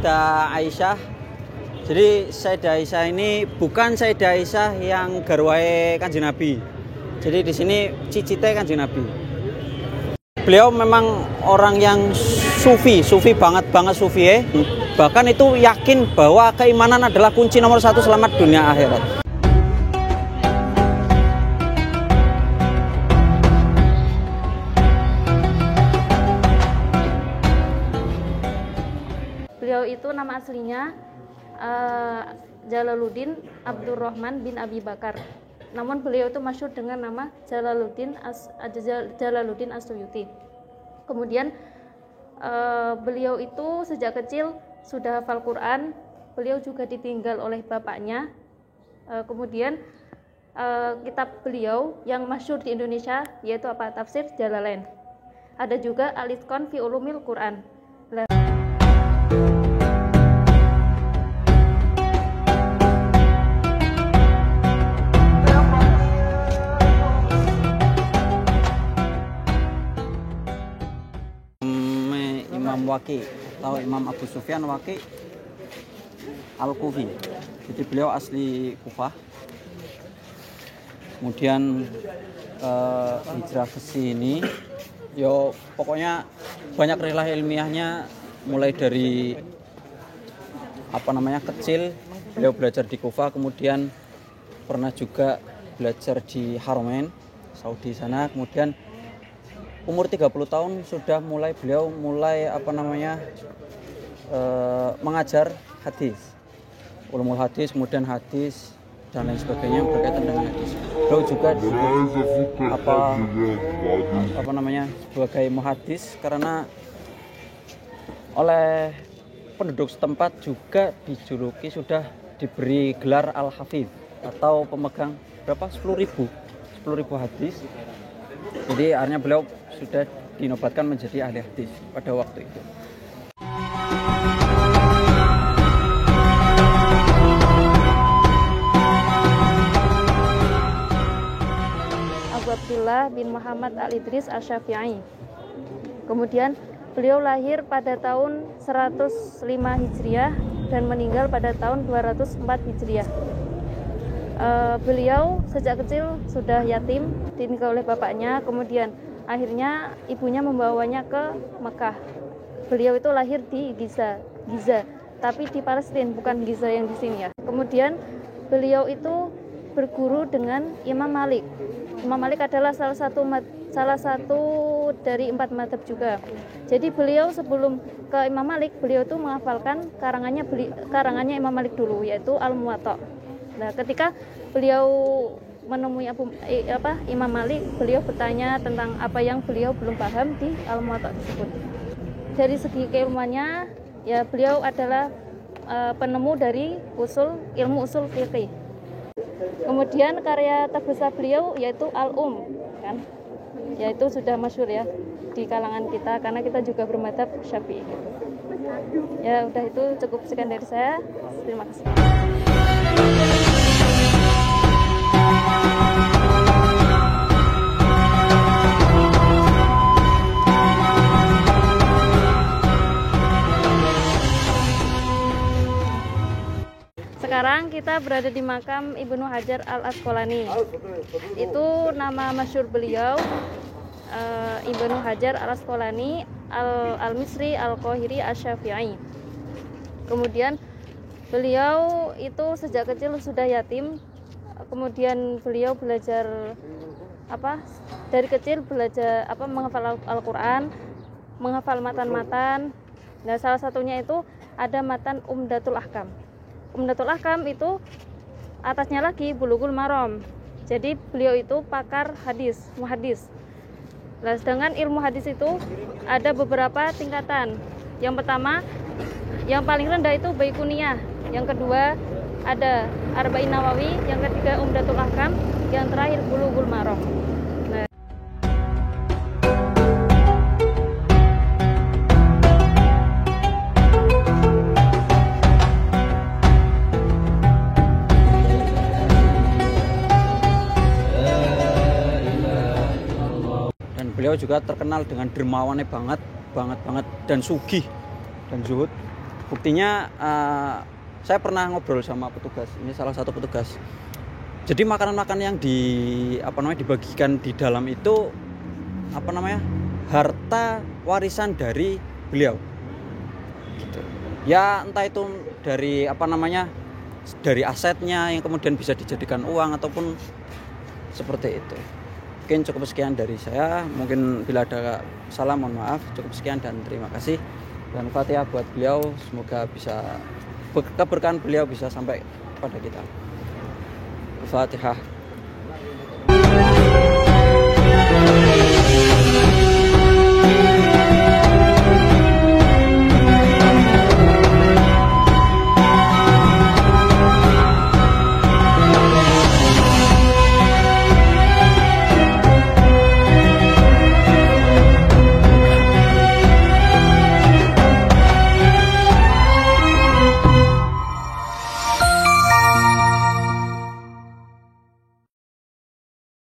Sayyidah Aisyah. Jadi Sayyidah Aisyah ini bukan Sayyidah Aisyah yang garwae Kanjeng Nabi. Jadi di sini cicite Kanjeng Nabi. Beliau memang orang yang sufi banget sufi ya. Bahkan itu yakin bahwa keimanan adalah kunci nomor 1 selamat dunia akhirat. Beliau itu nama aslinya Jalaluddin Abdurrahman bin Abi Bakar. Namun beliau itu masyhur dengan nama Jalaluddin As-Suyuti. Kemudian beliau itu sejak kecil sudah hafal Quran. Beliau juga ditinggal oleh bapaknya. Kemudian kitab beliau yang masyhur di Indonesia yaitu apa? Tafsir Jalalain. Ada juga Al-Itqan fi Ulumil Quran. Imam Waqi atau Imam Abu Sufyan Waqi Al-Kufi. Jadi beliau asli Kufah. Kemudian hijrah ke sini. Yo pokoknya banyak rilah ilmiahnya, mulai dari kecil beliau belajar di Kufah, kemudian pernah juga belajar di Haramain Saudi sana, kemudian umur 30 tahun sudah beliau mulai mengajar hadis, ulumul hadis, kemudian hadis dan lain sebagainya yang berkaitan dengan hadis. Beliau juga sebagai muhadis karena oleh penduduk setempat juga dijuluki, sudah diberi gelar Al-Hafidh atau pemegang 10.000 hadis. Jadi akhirnya beliau sudah dinobatkan menjadi ahli hadis pada waktu itu. Abu Abdullah bin Muhammad Al-Idris Asy-Syafi'i. Kemudian beliau lahir pada tahun 105 Hijriah dan meninggal pada tahun 204 Hijriah. Beliau sejak kecil sudah yatim, ditinggal oleh bapaknya, kemudian akhirnya ibunya membawanya ke Mekah. Beliau itu lahir di Giza, tapi di Palestina, bukan Giza yang di sini ya. Kemudian beliau itu berguru dengan Imam Malik. Imam Malik adalah salah satu dari 4 mazhab juga. Jadi beliau sebelum ke Imam Malik, beliau itu menghafalkan karangannya Imam Malik dulu, yaitu Al-Muwatta. Nah, ketika beliau menemui Imam Malik, beliau bertanya tentang apa yang beliau belum paham di Al-Muwatta tersebut. Dari segi keilmuannya, ya beliau adalah penemu dari ilmu usul fiqih. Kemudian karya terbesar beliau yaitu Al-Um, kan? Yaitu sudah masyhur ya di kalangan kita karena kita juga bermadzhab Syafi'i. Ya udah, itu cukup sekian dari saya. Terima kasih. Sekarang kita berada di makam Ibnu Hajar Al-Asqalani. Itu nama masyhur beliau, Ibnu Hajar Al-Asqalani Al-Misri Al-Qahiri Asy-Syafi'i. Kemudian beliau itu sejak kecil sudah yatim. Kemudian beliau belajar dari kecil belajar menghafal Al-Qur'an, menghafal matan-matan. Nah, salah satunya itu ada matan Umdatul Ahkam. Umdatul Ahkam itu atasnya lagi Bulughul Maram. Jadi beliau itu pakar hadis, muhadis. Nah, sedangkan ilmu hadis itu ada beberapa tingkatan. Yang pertama, yang paling rendah itu Baiquniyah. Yang kedua ada Arba'in Nawawi, yang ketiga Umdatul Ahkam, yang terakhir Bulughul Maram. Nah, beliau juga terkenal dengan dermawannya banget dan sugih dan zuhud. Buktinya saya pernah ngobrol sama petugas, ini salah satu petugas. Jadi makanan-makanan yang dibagikan di dalam itu harta warisan dari beliau. Gitu. Ya entah itu dari dari asetnya yang kemudian bisa dijadikan uang ataupun seperti itu. Mungkin cukup sekian dari saya. Mungkin bila ada salah mohon maaf. Cukup sekian dan terima kasih. Dan Fatihah buat beliau, semoga bisa keberkahan beliau bisa sampai pada kita. Fatihah.